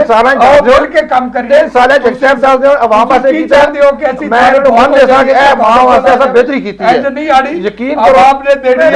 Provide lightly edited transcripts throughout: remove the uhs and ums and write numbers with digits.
सारा बोल के काम करिए साले जगतेब साहब ने आवाम वास्ते कीता दियो कि ऐसी मैं मन देसा कि ए मां वास्ते ऐसा बेहतरी कीती है नहीं आड़ी यकीन करो आपने देनी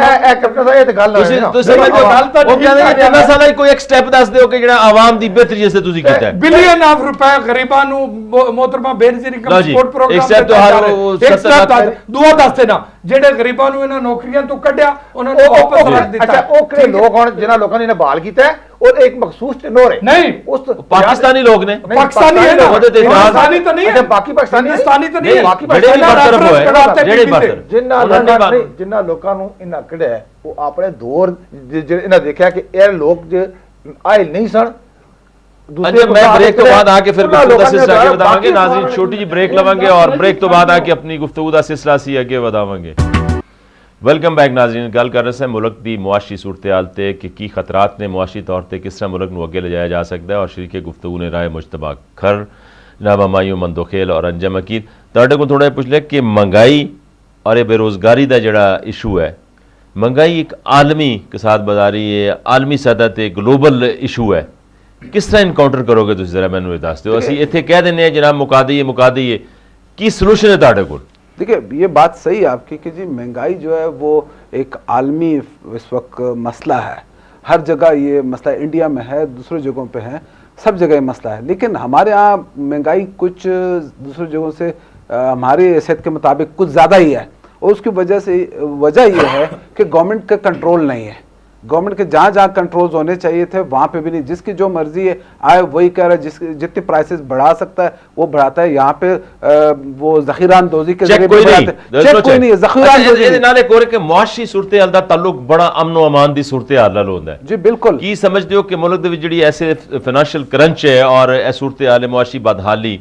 है ए कैप्टन साहब ये तो गल है ਤੁਸੀਂ ਗੱਲ ਤਾਂ ਉਹ ਕਹਿੰਦੇ ਕਿ ਜਿੰਨਾ ਸਾਲਾ ਕੋਈ ਇੱਕ ਸਟੈਪ ਦੱਸ ਦਿਓ ਕਿ ਜਿਹੜਾ ਆਵਾਮ ਦੀ ਬਿਹਤਰੀ ਵਾਸਤੇ ਤੁਸੀਂ ਕੀਤਾ ਹੈ ਬਿਲੀਅਨ ਆਫ ਰੁਪਏ ਗਰੀਬਾਂ ਨੂੰ मोहतरमा बेनजीर इनकम सपोर्ट प्रोग्राम एक स्टेप तो हर दुआ दसते ना जेडे गरीबां नु इना नौकरियां तो कढिया उन्हां नु वापस रख दिता अच्छा ओ किहड़े लोग हन जिन्हां लोकां ने बहाल कीता है और एक मखसूस टेनोर है नहीं उस पाकिस्तानी लोग ने पाकिस्तानी है ना पाकिस्तानी तो नहीं है बाकी पाकिस्तानी तो नहीं है बाकी बड़े बरतरफ होए जेडे बरतर जिन्हां लोकां नु इना कढिया वो अपने दौर इना देखा कि ए लोग जे आए नहीं सन अच्छा मैं ब्रेक तो बाद आके फिर गुफ्तगू का सिलसिला आगे बतावांगे नाज़रीन छोटी जी ब्रेक लवांगे और ब्रेक तो बाद आके अपनी गुफ्तगू का सिलसिला सी आगे बतावांगे। वेलकम बैक नाज़रीन गल कर रहे हैं मुल्क की मुआशी सूरत हाल ते कि की खतरात ने मुआशी तौर पर किस तरह मुल्क को अगे ले जाया जा सकता है और शरीके गुफ्तगू ने राय मुश्तबा खर जनाब मायूं मंदोखेल और अंजम अकीद तुहाडे को थोड़ा पुछ लिया कि महंगाई और ये बेरोज़गारी का जिहड़ा इशू है महंगाई एक आलमी कसाद बाजारी है आलमी सतह ते ग्लोबल इशू है किस तरह इनकाउंटर करोगे तुम जरा मैंने दस दो असं इतने कह देने जनाब मुका दईए की सलूशन है तुहाडे कोल देखिए ये बात सही है आपकी कि जी महंगाई जो है वो एक आलमी इस वक्त मसला है हर जगह ये मसला इंडिया में है दूसरी जगहों पे है सब जगह ये मसला है लेकिन हमारे यहाँ महंगाई कुछ दूसरी जगहों से हमारी हैसियत के मुताबिक कुछ ज़्यादा ही है और उसकी वजह ये है कि गवर्नमेंट का कंट्रोल नहीं है गवर्नमेंट के जहाँ जहाँ कंट्रोल्स होने चाहिए थे वहाँ पे भी नहीं जिसकी जो मर्जी है आए वही कह रहा है जितनी प्राइसेस बढ़ा सकता है वो बढ़ाता है यहाँ पे वो ज़ख़ीरानदोज़ी के जरिए कोई नहीं है ज़ख़ीरानदोज़ी के मुआशी सूरत हाल दा ताल्लुक बड़ा अमन व अमान दी सूरत हाल नाल होंदा है जी बिल्कुल की समझदे हो कि मुल्क दे विच जिहड़ी ऐसे फाइनेंशियल क्रंच है और ऐ सूरत हाल मुआशी बदहाली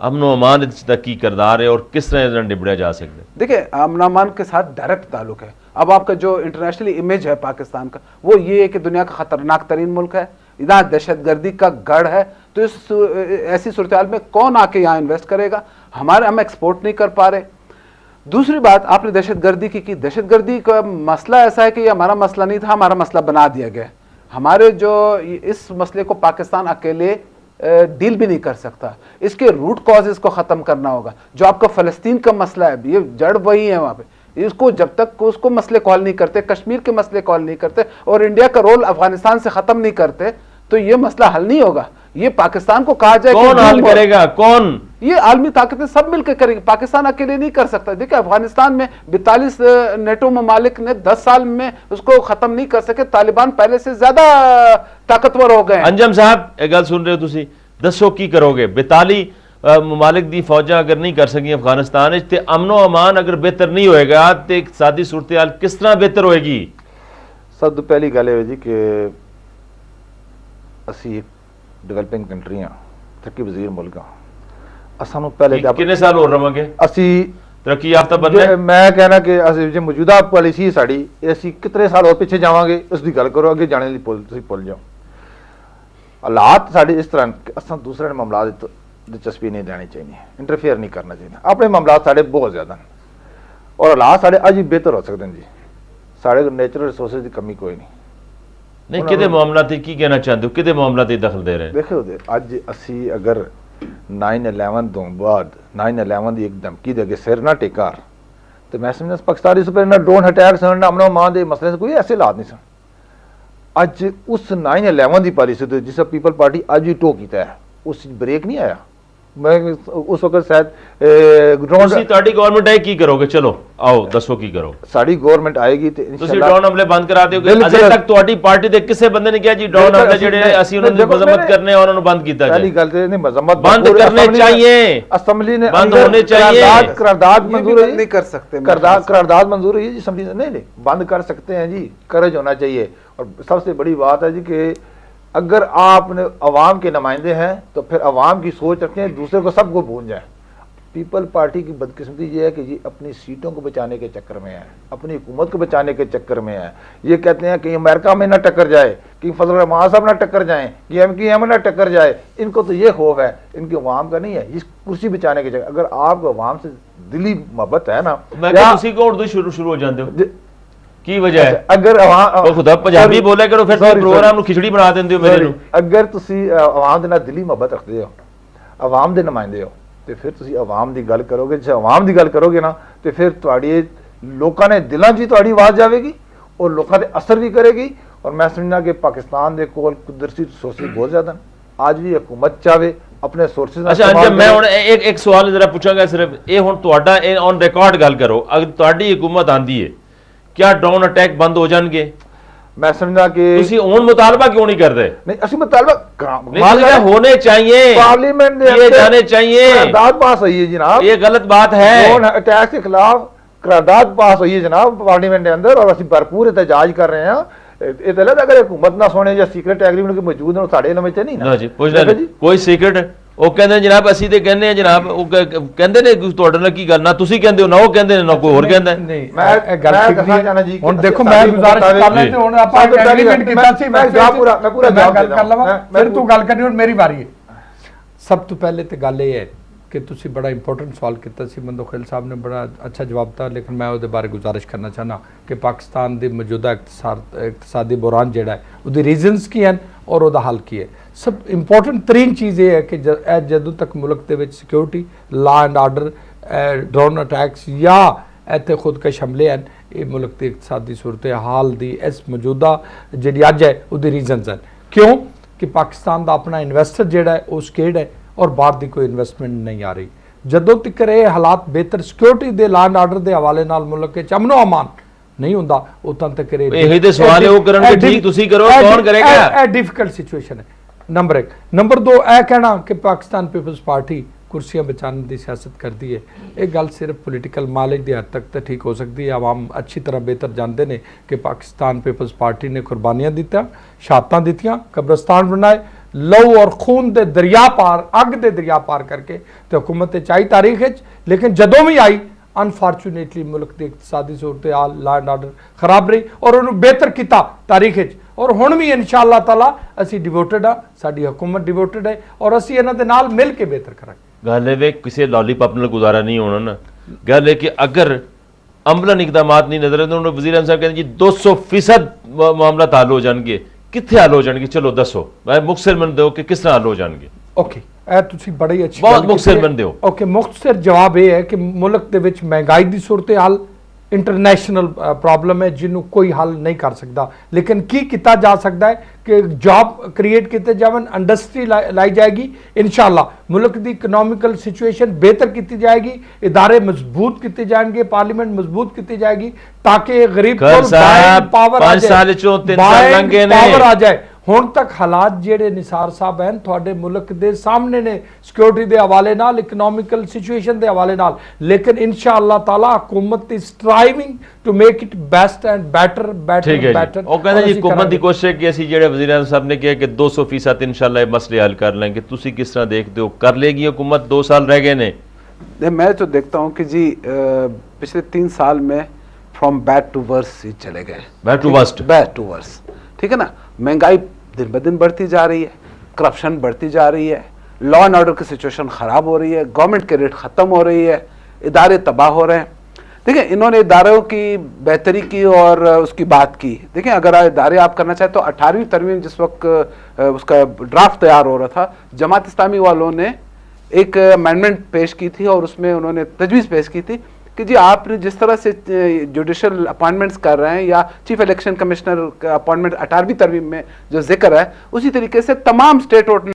अमन व अमान दा की किरदार है और किस तरह निबड़िया जा सकता है देखिए अमन अमान के साथ डायरेक्ट ताल्लुक है अब आपका जो इंटरनेशनली इमेज है पाकिस्तान का वो ये है कि दुनिया का खतरनाक तरीन मुल्क है इधर दहशतगर्दी का गढ़ है तो इस ऐसी सूरत हाल में कौन आके यहाँ इन्वेस्ट करेगा हम एक्सपोर्ट नहीं कर पा रहे दूसरी बात आपने दहशतगर्दी की दहशतगर्दी का मसला ऐसा है कि ये हमारा मसला नहीं था हमारा मसला बना दिया गया हमारे जो इस मसले को पाकिस्तान अकेले डील भी नहीं कर सकता इसके रूट कॉजेज को ख़त्म करना होगा जो आपका फ़लस्तीन का मसला है ये जड़ वही है वहाँ पे इसको जब तक उसको मसले कॉल नहीं करते कश्मीर के मसले कॉल नहीं करते और इंडिया का रोल अफगानिस्तान से ख़त्म नहीं करते तो ये मसला हल नहीं होगा ये पाकिस्तान को कहा जाए कौन हल करेगा कौन ये आलमी ताकतें सब मिलकर करेंगे पाकिस्तान अकेले नहीं कर सकता देखिए अफगानिस्तान में 42 नेटो ममालिक ने 10 साल में उसको खत्म नहीं कर सके तालिबान पहले से ज्यादा ताकतवर हो गए अंजम साहब एक गल सुन रहे हो तुसी दसो की करोगे 42 ममालिक दी फौजा अगर नहीं कर सकी अफगानिस्तान ते अमनो अमान अगर बेहतर नहीं होएगा तो इकतसादी सूरत हाल किस तरह बेहतर होएगी सब तो पहली गल है जी कि असी डेवलपिंग कंट्री हाँ तरक्की वजीर मुल्क हाँ सानू पहले कितने साल हो रवांगे असी तरक्की याफ्ता बनने मैं कहना कि जो मौजूदा पॉलिसी साड़ी असी कितने साल और पिछे जावांगे उसकी गल करो अगे जाने की भुल जाओ हालात साढ़े इस तरह असा दूसरे मामला दिलचस्पी नहीं देनी चाहिए इंटरफेयर नहीं करना चाहिए अपने मामला साढ़े बहुत ज्यादा और हालात साढ़े अज भी बेहतर हो सकते हैं जी साढ़े नेचुरल रिसोर्सेज की कमी कोई नहीं किदे मामला ते की कहना चाहते हो किदे मामला ते दखल दे रहे हैं देखो अज असी अगर 9/11 तो बाद 9/11 की एक धमकी दे के सिर ना टेकार तो मैं समझा पाकिस्तानी सुपर ना ड्रोन अटैक सन अमनो अमान के मसले से कोई ऐसे हालात नहीं सन अज उस 9/11 की पॉलिसी तो जिस पीपल पार्टी अज भी टो किया है उस ब्रेक नहीं आया मैं उस वक्त शायद गवर्नमेंट है की करोगे चलो आओ दसो की करो साड़ी गवर्नमेंट आएगी तो ड्रोन हमले बंद करा दोगे अजे तक ਤੁਹਾਡੀ ਪਾਰਟੀ ਦੇ ਕਿਸੇ ਬੰਦੇ ਨੇ ਕਿਹਾ ਜੀ ड्रोन हमले ਜਿਹੜੇ ਅਸੀਂ ਉਹਨਾਂ ਦੀ ਮਜ਼म्मत करने और उन्होंने बंद किया पहली गल ते नहीं मजम्मत बंद करने चाहिए असेंबली ने बंद होने चाहिए करारदाद मंजूर नहीं कर सकते करारदाद मंजूर है जी असेंबली ने नहीं बंद कर सकते हैं जी करज होना चाहिए और सबसे बड़ी बात है जी कि अगर आपने अवाम के नुमाइंदे हैं तो फिर अवाम की सोच रखें दूसरे को सबको भूल जाए पीपल पार्टी की बदकिस्मती ये है कि जी अपनी सीटों को बचाने के चक्कर में है अपनी हुकूमत को बचाने के चक्कर में है ये कहते हैं कि अमेरिका में ना टक्कर जाए कि फजल रहमान साहब ना टक्कर जाए कि MKM ना टक्कर जाए इनको तो ये खौफ है इनके अवाम का नहीं है इस कुर्सी बचाने के चक्कर अगर आपको अवाम से दिली मोहब्बत है ना शुरू हो जाते हो की वजह है? अगर ਉਹ ਖੁਦਾ ਪੰਜਾਬੀ ਬੋਲਿਆ ਕਰੋ ਫਿਰ ਤੁਸੀਂ ਪ੍ਰੋਗਰਾਮ ਨੂੰ ਖਿਚੜੀ ਬਣਾ ਦਿੰਦੇ ਹੋ ਮੇਰੇ ਨੂੰ। ਅਗਰ ਤੁਸੀਂ ਆਵਾਮ ਦੇ ਨਾਲ ਦਿਲੀ ਮੁਹੱਬਤ ਰੱਖਦੇ ਹੋ, ਆਵਾਮ ਦੇ ਨੁਮਾਇੰਦੇ ਹੋ, ਤੇ ਫਿਰ ਤੁਸੀਂ ਆਵਾਮ ਦੀ ਗੱਲ ਕਰੋਗੇ। ਜੇ ਆਵਾਮ ਦੀ ਗੱਲ ਕਰੋਗੇ ਨਾ ਤੇ ਫਿਰ ਤੁਹਾਡੀ ਲੋਕਾਂ ਨੇ ਦਿਲਾਂ 'ਚ ਹੀ ਤੁਹਾਡੀ ਆਵਾਜ਼ ਜਾਵੇਗੀ ਔਰ ਲੋਕਾਂ ਤੇ ਅਸਰ ਵੀ ਕਰੇਗੀ। ਔਰ ਮੈਂ ਸਮਝਦਾ ਕਿ ਪਾਕਿस्तान ਦੇ ਕੋਲ ਕੁਦਰਤੀ ਰਿਸੋਰਸਿਸ ਬਹੁਤ ਜ਼ਿਆਦਾ ਅੱਜ ਵੀ हुकूमत ਚਾਹੇ अपने सोर्सेज। अच्छा अंजम, मैं हुण एक सवाल जरा पूछांगा सिर्फ ये हुण तुहाडा ऑन रिकॉर्ड गल करो, अगर तुहाडी हुकूमत आंदी है क्या ड्रोन अटैक बंद हो जाएंगे? मैं समझदा कि तुसी हुण मुतालबा क्यों नहीं करदे? नहीं असि मुतालबा होने चाहिए, पार्लियामेंट में किए जाने चाहिए। करारदाद पास हुई है जनाब, ये गलत बात है। ड्रोन अटैक के खिलाफ करारदाद पास हुई है जनाब पार्लियामेंट के अंदर और असि भरपूर एहतजाज कर रहे हैं। ਇਹ ਤਾਂ ਲੱਗਦਾ ਅਗਰ ਹਕੂਮਤ ਨਾ ਸੁਣੇ ਜਾਂ ਸੀਕ੍ਰੀਟ ਐਗਰੀਮੈਂਟ ਕੋਈ ਮੌਜੂਦ ਨੇ ਸਾਡੇ ਇਲਮ ਵਿੱਚ ਨਹੀਂ ਨਾ ਜੀ ਪੁੱਛਦਾ ਜੀ ਕੋਈ ਸੀਕ੍ਰੀਟ। ਉਹ ਕਹਿੰਦੇ ਜਨਾਬ ਅਸੀਂ ਤੇ ਕਹਿੰਦੇ ਆ ਜਨਾਬ, ਉਹ ਕਹਿੰਦੇ ਨੇ ਤੁਹਾਡੇ ਨਾਲ ਕੀ ਗੱਲ ਨਾ ਤੁਸੀਂ ਕਹਿੰਦੇ ਹੋ ਨਾ ਉਹ ਕਹਿੰਦੇ ਨੇ ਨਾ ਕੋਈ ਹੋਰ ਕਹਿੰਦਾ। ਨਹੀਂ ਮੈਂ ਗੱਲ ਕਰਨਾ ਚਾਹਨਾ ਜੀ। ਹੁਣ ਦੇਖੋ ਮੈਂ ਗੁਜ਼ਾਰਿਸ਼ ਕਰ ਲੈਂਦੇ ਹੁਣ ਆਪਾਂ ਐਗਰੀਮੈਂਟ ਕੀਤਾ ਸੀ। ਮੈਂ ਪੂਰਾ ਗੱਲ ਕਰ ਲਵਾਂ ਫਿਰ ਤੂੰ ਗੱਲ ਕਰਨੀ। ਹੁਣ ਮੇਰੀ ਵਾਰੀ ਹੈ। ਸਭ ਤੋਂ ਪਹਿਲੇ ਤੇ ਗੱਲ ਇਹ ਹੈ कि तुसी बड़ा इंपॉर्टेंट सवाल किया सी, मंदोखेल साहब ने बड़ा अच्छा जवाब था, लेकिन मैं उसके बारे गुजारिश करना चाहना कि पाकिस्तान के मौजूदा इकतसादी बुरान जोड़ा है उसकी रीजनस की हैं और वह हल की है। सब इंपॉर्टेंट तरीन चीज़ ये है कि जदों तक मुल्क के security law and order drone attacks या इतने खुदकश हमले हैं ये मुल्क की इकतसादी सूरत हाल की इस मौजूदा जी अज है उसकी रीजनस हैं। क्यों कि पाकिस्तान का अपना इन्वेस्टर जोड़ा है वो स्केर्ड है और बाहर की कोई इन्वेस्टमेंट नहीं आ रही। जदों तक ये हालात बेहतर सिक्योरिटी के लॉ एंड आर्डर के हवाले नाल मुल्क के अमनो अमान नहीं होंदा उतना तक सवाल है वो करनगे ठीक तुसी करो कौन करेगा? ए डिफिकल्ट सिचुएशन है नंबर 1। नंबर 2 ए कहना कि पाकिस्तान पीपल्स पार्टी कुर्सियां बचाने की सियासत करती है, ये गल सिर्फ पोलिटिकल मालिक की हद तक तो ठीक हो सकती है। आवाम अच्छी तरह बेहतर जानते हैं कि पाकिस्तान पीपल्स पार्टी ने कुर्बानियां दित्तियां, शहादतां दित्तियां, कब्रस्तान बनाए, लहू और खून के दरिया पार अग के दरिया पार करके तो हुकूमत आई तारीख। लेकिन जदों भी आई अनफॉर्चुनेटली मुल्क की इकतसादी सूरत हाल लॉ एंड आर्डर खराब रही और उन्होंने बेहतर किया तारीख। और हुण भी इंशाअल्लाह ताला असी डिवोटेड हाँ, साडी हुकूमत डिवोटेड है और असी इन्हां दे नाल मिल के बेहतर करांगे। गल है किसी लॉलीपॉप नाल गुजारा नहीं होना ना। गल है कि अगर अमलन इकदामात नहीं नजर आते उन्होंने वज़ीर साहब कहते जी 200% मामला हल हो जाएंगे, कितने हल हो जाएंगे? चलो दसो मुख्तसर मन दो कि किस तरह हल हो जाएंगे। ओके तुसी बड़ी अच्छी बहुत मुख्तसर मन दो। ओके मुख्तसर जवाब यह है कि मुल्क दे विच महंगाई की सूरत हाल इंटरनेशनल प्रॉब्लम है जिन्हों कोई हल नहीं कर सकता, लेकिन की किया जा सकता है कि जॉब क्रिएट किए जावन, इंडस्ट्री लाई जाएगी इंशाअल्लाह, मुल्क की इकनॉमिकल सिचुएशन बेहतर की जाएगी, इदारे मजबूत किए जाएंगे, पार्लियामेंट मजबूत की जाएगी ताकि गरीब पावर आ जाए। हुण तक हालात जेड़े निसार साहब हैं थोड़े मुल्क के सामने ने सिक्योरिटी के हवाले नाल, इकनॉमिकल सिचुएशन के हवाले नाल, लेकिन इंशाअल्लाह ताला हुकूमत is striving to make it best and better better better. ਉਹ ਕਹਿੰਦੇ ਜੀ हुकूमत ਦੀ ਕੋਸ਼ਿਸ਼ ਕਿ ਅਸੀਂ ਜਿਹੜੇ ਵਜ਼ੀਰ ਸਾਹਿਬ ਨੇ ਕਿਹਾ ਕਿ 200% इंशाअल्लाह ये मसले हल कर लेंगे। तुसी किस तरह देखते हो, कर लेगी हुकूमत? 2 साल रह गए ने। मैं तो देखता हूँ कि जी पिछले 3 साल में फ्रॉम बैड टू वर्स ही चले गए, bad to worst, bad to worse, ठीक है ना। महंगाई दिन ब दिन बढ़ती जा रही है, करप्शन बढ़ती जा रही है, लॉ एंड ऑर्डर की सिचुएशन ख़राब हो रही है, गवर्नमेंट के रेट ख़त्म हो रही है, इदारे तबाह हो रहे हैं। देखिए इन्होंने इदारों की बेहतरी की और उसकी बात की। देखिए अगर इदारे आप करना चाहें तो 18वीं तरमीम जिस वक्त उसका ड्राफ्ट तैयार हो रहा था, जमात इस्लामी वालों ने एक अमेंडमेंट पेश की थी और उसमें उन्होंने तजवीज़ पेश की थी कि जी आपने जिस तरह से जुडिशल अपॉइंटमेंट्स कर रहे हैं या चीफ इलेक्शन कमिश्नर का अपॉइंटमेंट 18वीं तरमीम में जो जिक्र है, उसी तरीके से तमाम स्टेट